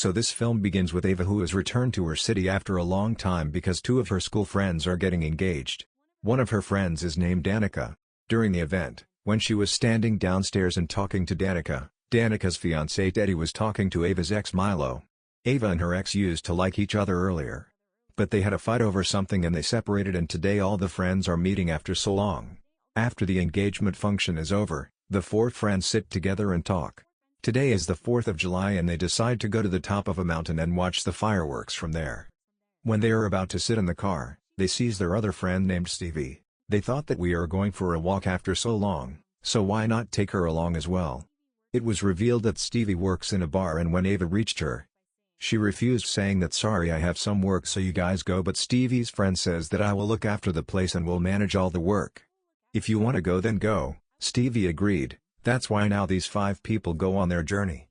So this film begins with Ava, who has returned to her city after a long time because two of her school friends are getting engaged. One of her friends is named Danica. During the event, when she was standing downstairs and talking to Danica, Danica's fiancé Teddy was talking to Ava's ex Milo. Ava and her ex used to like each other earlier, but they had a fight over something and they separated, and today all the friends are meeting after so long. After the engagement function is over, the four friends sit together and talk. Today is the 4th of July and they decide to go to the top of a mountain and watch the fireworks from there. When they are about to sit in the car, they sees their other friend named Stevie. They thought that we are going for a walk after so long, so why not take her along as well? It was revealed that Stevie works in a bar, and when Ava reached her, she refused, saying that sorry, I have some work, so you guys go, but Stevie's friend says that I will look after the place and will manage all the work. If you want to go then go, Stevie agreed. That's why now these 5 people go on their journey.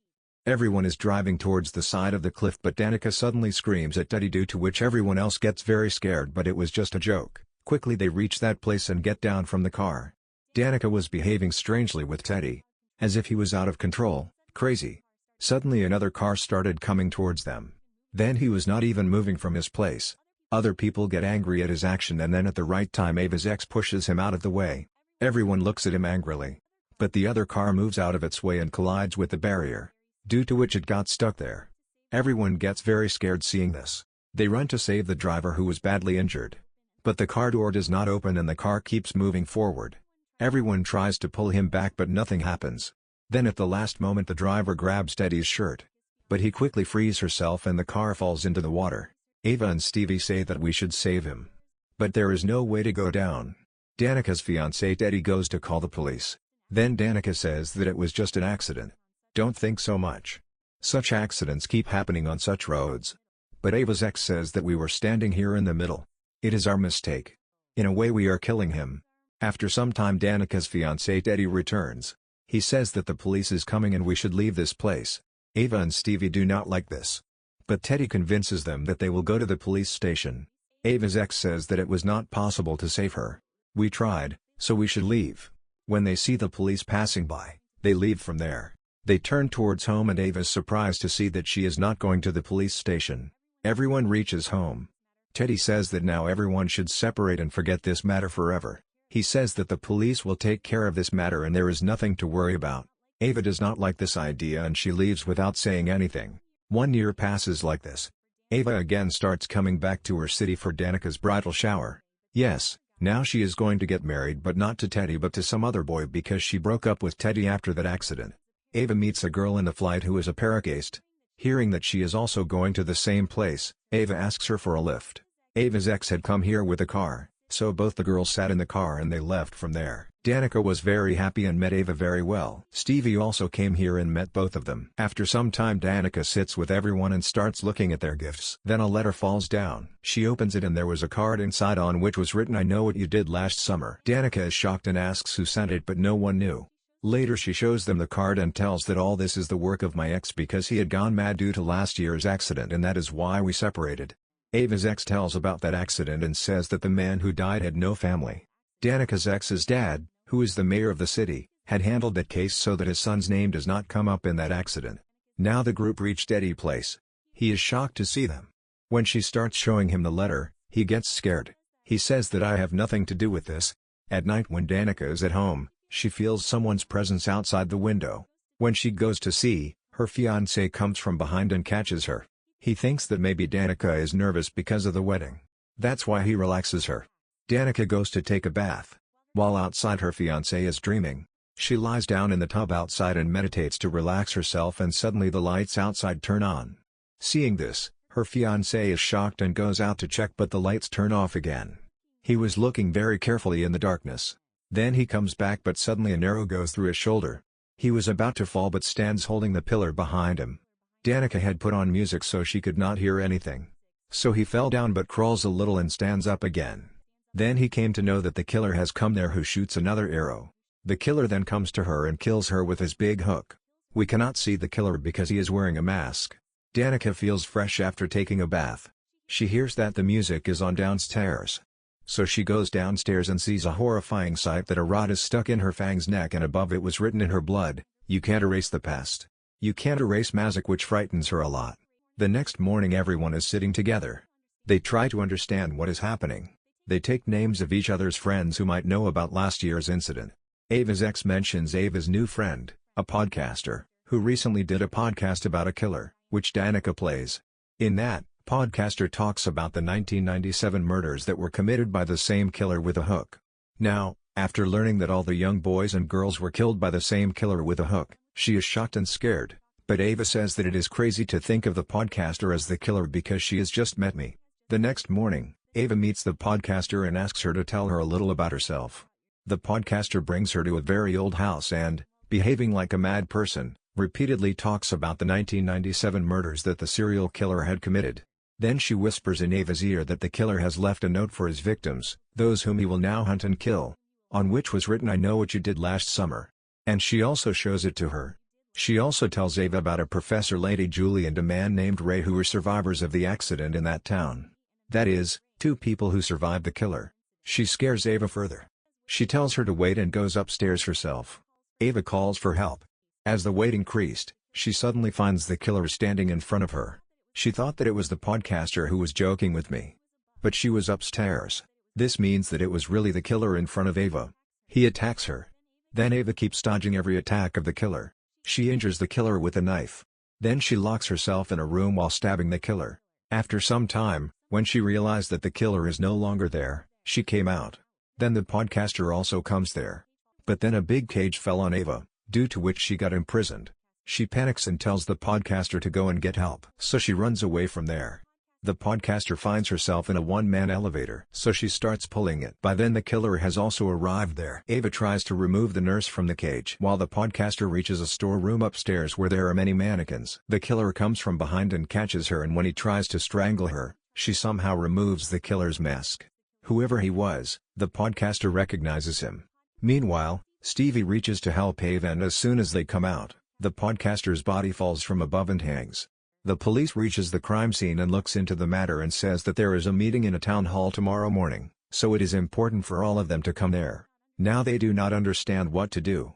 Everyone is driving towards the side of the cliff, but Danica suddenly screams at Teddy, due to which everyone else gets very scared, but it was just a joke. Quickly they reach that place and get down from the car. Danica was behaving strangely with Teddy, as if he was out of control, crazy. Suddenly another car started coming towards them. Then he was not even moving from his place. Other people get angry at his action, and then at the right time Ava's ex pushes him out of the way. Everyone looks at him angrily. But the other car moves out of its way and collides with the barrier, due to which it got stuck there. Everyone gets very scared seeing this. They run to save the driver, who was badly injured. But the car door does not open and the car keeps moving forward. Everyone tries to pull him back but nothing happens. Then at the last moment the driver grabs Teddy's shirt. But he quickly frees herself and the car falls into the water. Ava and Stevie say that we should save him. But there is no way to go down. Danica's fiancé Teddy goes to call the police. Then Danica says that it was just an accident. Don't think so much. Such accidents keep happening on such roads. But Ava's ex says that we were standing here in the middle. It is our mistake. In a way we are killing him. After some time Danica's fiancé Teddy returns. He says that the police is coming and we should leave this place. Ava and Stevie do not like this. But Teddy convinces them that they will go to the police station. Ava's ex says that it was not possible to save her. We tried, so we should leave. When they see the police passing by, they leave from there. They turn towards home and Ava's surprised to see that she is not going to the police station. Everyone reaches home. Teddy says that now everyone should separate and forget this matter forever. He says that the police will take care of this matter and there is nothing to worry about. Ava does not like this idea and she leaves without saying anything. 1 year passes like this. Ava again starts coming back to her city for Danica's bridal shower. Yes, now she is going to get married, but not to Teddy but to some other boy, because she broke up with Teddy after that accident. Ava meets a girl in the flight who is a paracaist. Hearing that she is also going to the same place, Ava asks her for a lift. Ava's ex had come here with a car, so both the girls sat in the car and they left from there. Danica was very happy and met Ava very well. Stevie also came here and met both of them. After some time Danica sits with everyone and starts looking at their gifts. Then a letter falls down. She opens it and there was a card inside on which was written, "I know what you did last summer." Danica is shocked and asks who sent it, but no one knew. Later she shows them the card and tells that all this is the work of my ex because he had gone mad due to last year's accident and that is why we separated. Ava's ex tells about that accident and says that the man who died had no family. Danica's ex's dad, who is the mayor of the city, had handled that case so that his son's name does not come up in that accident. Now the group reached Eddie's place. He is shocked to see them. When she starts showing him the letter, he gets scared. He says that I have nothing to do with this. At night when Danica is at home, she feels someone's presence outside the window. When she goes to see, her fiancé comes from behind and catches her. He thinks that maybe Danica is nervous because of the wedding. That's why he relaxes her. Danica goes to take a bath. While outside her fiancé is dreaming. She lies down in the tub outside and meditates to relax herself, and suddenly the lights outside turn on. Seeing this, her fiancé is shocked and goes out to check, but the lights turn off again. He was looking very carefully in the darkness. Then he comes back, but suddenly an arrow goes through his shoulder. He was about to fall but stands holding the pillar behind him. Danica had put on music so she could not hear anything. So he fell down but crawls a little and stands up again. Then he came to know that the killer has come there, who shoots another arrow. The killer then comes to her and kills her with his big hook. We cannot see the killer because he is wearing a mask. Danica feels fresh after taking a bath. She hears that the music is on downstairs. So she goes downstairs and sees a horrifying sight, that a rod is stuck in her Fang's neck and above it was written in her blood, "You can't erase the past. You can't erase magic," which frightens her a lot. The next morning everyone is sitting together. They try to understand what is happening. They take names of each other's friends who might know about last year's incident. Ava's ex mentions Ava's new friend, a podcaster, who recently did a podcast about a killer, which Danica plays. In that, podcaster talks about the 1997 murders that were committed by the same killer with a hook. Now, after learning that all the young boys and girls were killed by the same killer with a hook, she is shocked and scared, but Ava says that it is crazy to think of the podcaster as the killer because she has just met me. The next morning, Ava meets the podcaster and asks her to tell her a little about herself. The podcaster brings her to a very old house and, behaving like a mad person, repeatedly talks about the 1997 murders that the serial killer had committed. Then she whispers in Ava's ear that the killer has left a note for his victims, those whom he will now hunt and kill, on which was written, "I know what you did last summer." And she also shows it to her. She also tells Ava about a Professor Lady Julie and a man named Ray who were survivors of the accident in that town. That is, two people who survived the killer. She scares Ava further. She tells her to wait and goes upstairs herself. Ava calls for help. As the wait increased, she suddenly finds the killer standing in front of her. She thought that it was the podcaster who was joking with me. But she was upstairs. This means that it was really the killer in front of Ava. He attacks her. Then Ava keeps dodging every attack of the killer. She injures the killer with a knife. Then she locks herself in a room while stabbing the killer. After some time, when she realized that the killer is no longer there, she came out. Then the podcaster also comes there. But then a big cage fell on Ava, due to which she got imprisoned. She panics and tells the podcaster to go and get help. So she runs away from there. The podcaster finds herself in a one-man elevator, so she starts pulling it. By then the killer has also arrived there. Ava tries to remove the nurse from the cage while the podcaster reaches a storeroom upstairs where there are many mannequins. The killer comes from behind and catches her, and when he tries to strangle her, she somehow removes the killer's mask. Whoever he was, the podcaster recognizes him. Meanwhile, Stevie reaches to help Ava, and as soon as they come out, the podcaster's body falls from above and hangs. The police reaches the crime scene and looks into the matter and says that there is a meeting in a town hall tomorrow morning, so it is important for all of them to come there. Now they do not understand what to do.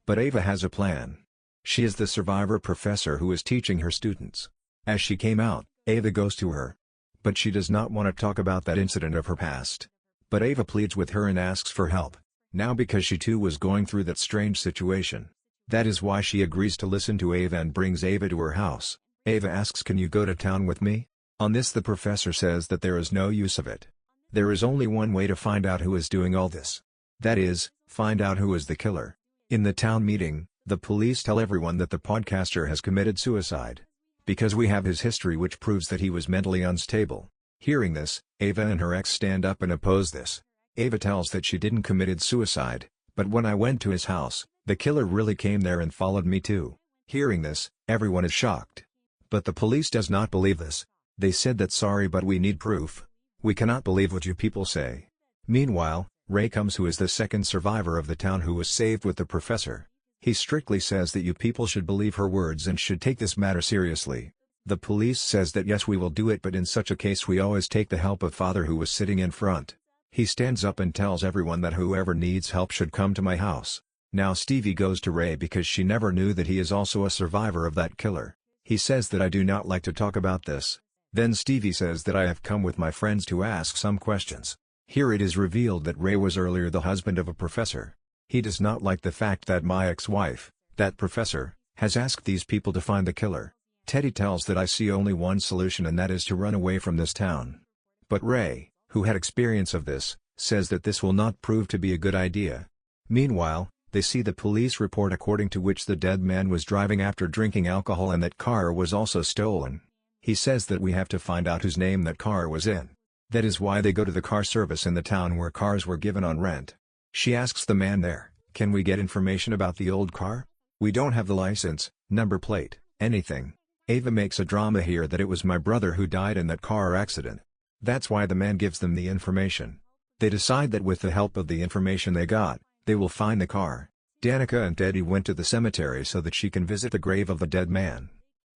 But Ava has a plan. She is the survivor professor who is teaching her students. As she came out, Ava goes to her. But she does not want to talk about that incident of her past. But Ava pleads with her and asks for help, now because she too was going through that strange situation. That is why she agrees to listen to Ava and brings Ava to her house. Ava asks, "Can you go to town with me?" On this the professor says that there is no use of it. There is only one way to find out who is doing all this. That is, find out who is the killer. In the town meeting, the police tell everyone that the podcaster has committed suicide. Because we have his history which proves that he was mentally unstable. Hearing this, Ava and her ex stand up and oppose this. Ava tells that she didn't committed suicide, but when I went to his house, the killer really came there and followed me too. Hearing this, everyone is shocked. But the police does not believe this. They said that sorry, but we need proof. We cannot believe what you people say. Meanwhile, Ray comes, who is the second survivor of the town who was saved with the professor. He strictly says that you people should believe her words and should take this matter seriously. The police says that yes, we will do it, but in such a case we always take the help of father who was sitting in front. He stands up and tells everyone that whoever needs help should come to my house. Now Stevie goes to Ray because she never knew that he is also a survivor of that killer. He says that I do not like to talk about this. Then Stevie says that I have come with my friends to ask some questions. Here it is revealed that Ray was earlier the husband of a professor. He does not like the fact that my ex-wife, that professor, has asked these people to find the killer. Teddy tells that I see only one solution, and that is to run away from this town. But Ray, who had experience of this, says that this will not prove to be a good idea. Meanwhile, they see the police report according to which the dead man was driving after drinking alcohol and that car was also stolen. He says that we have to find out whose name that car was in. That is why they go to the car service in the town where cars were given on rent. She asks the man there, "Can we get information about the old car? We don't have the license, number plate, anything." Ava makes a drama here that it was my brother who died in that car accident. That's why the man gives them the information. They decide that with the help of the information they got, they will find the car. Danica and Teddy went to the cemetery so that she can visit the grave of the dead man.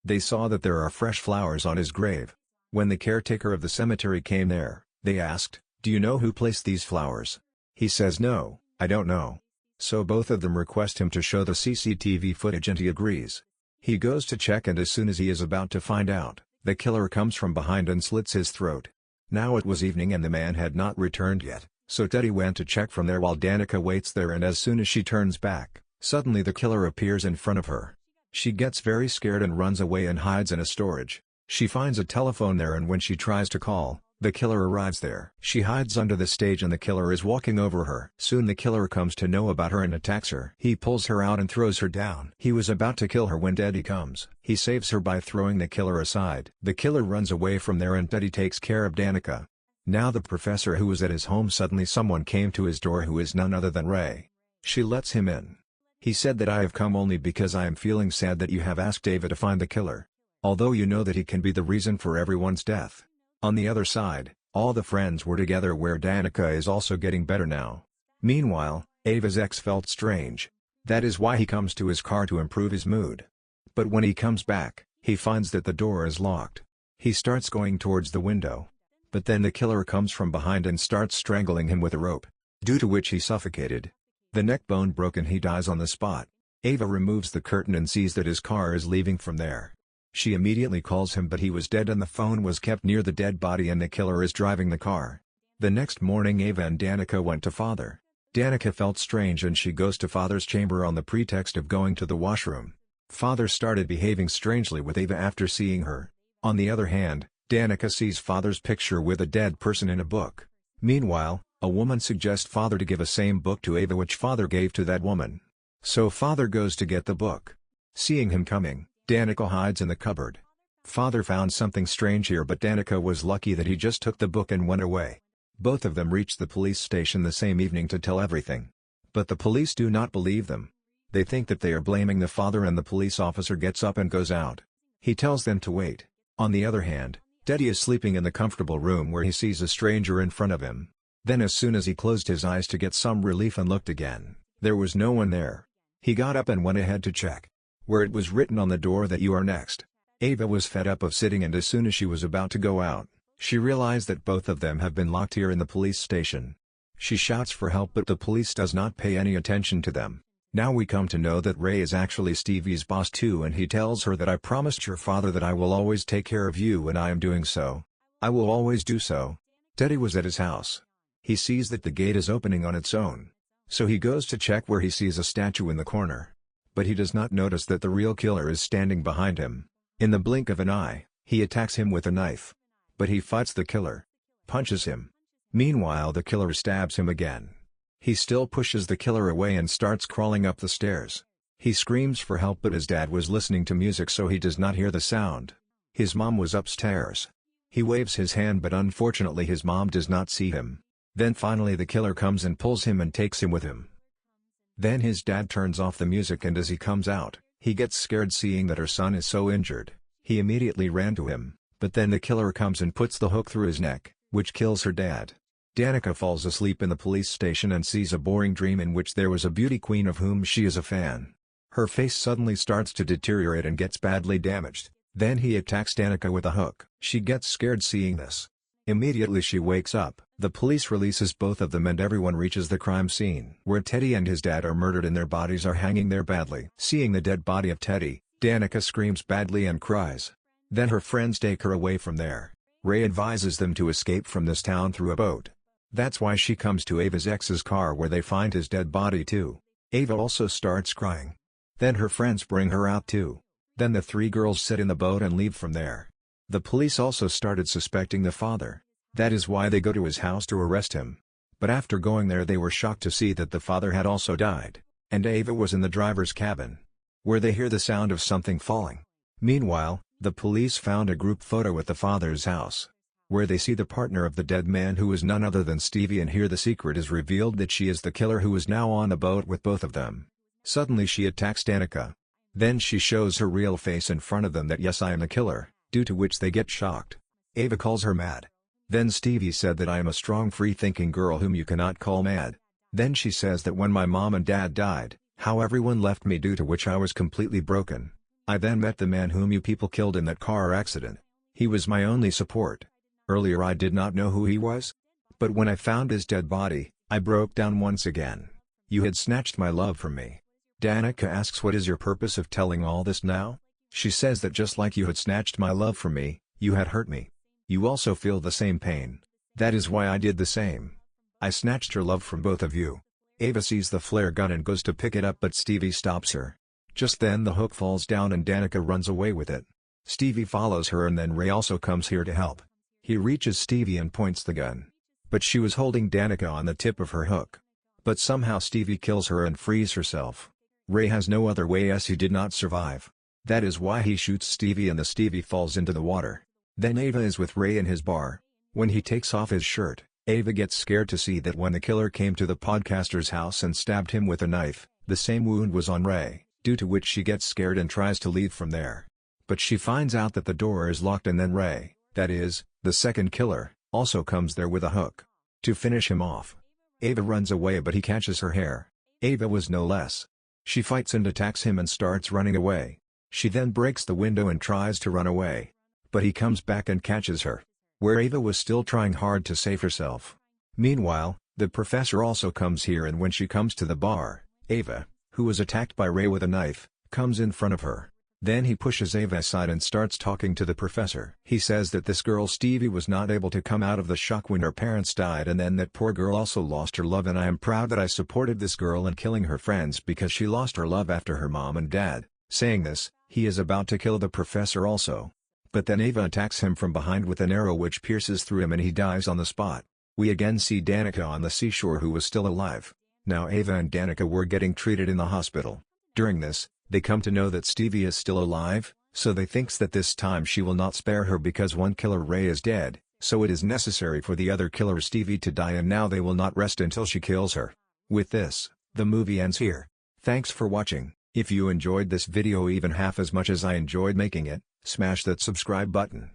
They saw that there are fresh flowers on his grave. When the caretaker of the cemetery came there, they asked, "Do you know who placed these flowers?" He says, "No, I don't know." So both of them request him to show the CCTV footage and he agrees. He goes to check, and as soon as he is about to find out, The killer comes from behind and slits his throat. Now it was evening and the man had not returned yet, so Teddy went to check from there while Danica waits there, and as soon as she turns back, suddenly the killer appears in front of her. She gets very scared and runs away and hides in a storage. She finds a telephone there, and when she tries to call, the killer arrives there. She hides under the stage and the killer is walking over her. Soon the killer comes to know about her and attacks her. He pulls her out and throws her down. He was about to kill her when Teddy comes. He saves her by throwing the killer aside. The killer runs away from there and Teddy takes care of Danica. Now the professor who was at his home, suddenly someone came to his door who is none other than Ray. She lets him in. He said that I have come only because I am feeling sad that you have asked Ava to find the killer. Although you know that he can be the reason for everyone's death. On the other side, all the friends were together where Danica is also getting better now. Meanwhile, Ava's ex felt strange. That is why he comes to his car to improve his mood. But when he comes back, he finds that the door is locked. He starts going towards the window. But then the killer comes from behind and starts strangling him with a rope, due to which he suffocated. The neck bone broke and he dies on the spot. Ava removes the curtain and sees that his car is leaving from there. She immediately calls him, but he was dead and the phone was kept near the dead body and the killer is driving the car. The next morning Ava and Danica went to Father. Danica felt strange and she goes to Father's chamber on the pretext of going to the washroom. Father started behaving strangely with Ava after seeing her. On the other hand, Danica sees Father's picture with a dead person in a book. Meanwhile, a woman suggests Father to give a same book to Ava which Father gave to that woman. So Father goes to get the book. Seeing him coming, Danica hides in the cupboard. Father found something strange here, but Danica was lucky that he just took the book and went away. Both of them reached the police station the same evening to tell everything. But the police do not believe them. They think that they are blaming the father and the police officer gets up and goes out. He tells them to wait. On the other hand, Teddy is sleeping in the comfortable room where he sees a stranger in front of him. Then as soon as he closed his eyes to get some relief and looked again, there was no one there. He got up and went ahead to check, where it was written on the door that you are next. Ava was fed up of sitting, and as soon as she was about to go out, she realized that both of them have been locked here in the police station. She shouts for help, but the police does not pay any attention to them. Now we come to know that Ray is actually Stevie's boss too, and he tells her that I promised your father that I will always take care of you, and I am doing so. I will always do so. Teddy was at his house. He sees that the gate is opening on its own. So he goes to check, where he sees a statue in the corner. But he does not notice that the real killer is standing behind him. In the blink of an eye, he attacks him with a knife. But he fights the killer. Punches him. Meanwhile the killer stabs him again. He still pushes the killer away and starts crawling up the stairs. He screams for help, but his dad was listening to music so he does not hear the sound. His mom was upstairs. He waves his hand, but unfortunately his mom does not see him. Then finally the killer comes and pulls him and takes him with him. Then his dad turns off the music, and as he comes out, he gets scared seeing that her son is so injured. He immediately ran to him, but then the killer comes and puts the hook through his neck, which kills her dad. Danica falls asleep in the police station and sees a boring dream in which there was a beauty queen of whom she is a fan. Her face suddenly starts to deteriorate and gets badly damaged. Then he attacks Danica with a hook. She gets scared seeing this. Immediately she wakes up. The police releases both of them and everyone reaches the crime scene, where Teddy and his dad are murdered and their bodies are hanging there badly. Seeing the dead body of Teddy, Danica screams badly and cries. Then her friends take her away from there. Ray advises them to escape from this town through a boat. That's why she comes to Ava's ex's car, where they find his dead body too. Ava also starts crying. Then her friends bring her out too. Then the three girls sit in the boat and leave from there. The police also started suspecting the father. That is why they go to his house to arrest him. But after going there they were shocked to see that the father had also died, and Ava was in the driver's cabin, where they hear the sound of something falling. Meanwhile, the police found a group photo at the father's house, where they see the partner of the dead man, who is none other than Stevie, and here the secret is revealed that she is the killer who is now on a boat with both of them. Suddenly she attacks Danica. Then she shows her real face in front of them, that yes, I am the killer, due to which they get shocked. Ava calls her mad. Then Stevie said that I am a strong free-thinking girl whom you cannot call mad. Then she says that when my mom and dad died, how everyone left me, due to which I was completely broken. I then met the man whom you people killed in that car accident. He was my only support. Earlier I did not know who he was. But when I found his dead body, I broke down once again. You had snatched my love from me. Danica asks, what is your purpose of telling all this now? She says that just like you had snatched my love from me, You had hurt me. You also feel the same pain. That is why I did the same. I snatched your love from both of you. Ava sees the flare gun and goes to pick it up, but Stevie stops her. Just then the hook falls down and Danica runs away with it. Stevie follows her and then Ray also comes here to help. He reaches Stevie and points the gun. But she was holding Danica on the tip of her hook. But somehow Stevie kills her and frees herself. Ray has no other way as he did not survive. That is why he shoots Stevie and the Stevie falls into the water. Then Ava is with Ray in his bar. When he takes off his shirt, Ava gets scared to see that when the killer came to the podcaster's house and stabbed him with a knife, the same wound was on Ray, due to which she gets scared and tries to leave from there. But she finds out that the door is locked and then Ray, that is, the second killer, also comes there with a hook. To finish him off. Ava runs away but he catches her hair. Ava was no less. She fights and attacks him and starts running away. She then breaks the window and tries to run away. But he comes back and catches her. Where Ava was still trying hard to save herself. Meanwhile, the professor also comes here and when she comes to the bar, Ava, who was attacked by Ray with a knife, comes in front of her. Then he pushes Ava aside and starts talking to the professor. He says that this girl Stevie was not able to come out of the shock when her parents died and then that poor girl also lost her love, and I am proud that I supported this girl in killing her friends because she lost her love after her mom and dad. Saying this, he is about to kill the professor also. But then Ava attacks him from behind with an arrow which pierces through him and he dies on the spot. We again see Danica on the seashore who was still alive. Now Ava and Danica were getting treated in the hospital. During this, they come to know that Stevie is still alive, so they thinks that this time she will not spare her because one killer Ray is dead, so it is necessary for the other killer Stevie to die and now they will not rest until she kills her. With this, the movie ends here. Thanks for watching. If you enjoyed this video even half as much as I enjoyed making it, smash that subscribe button.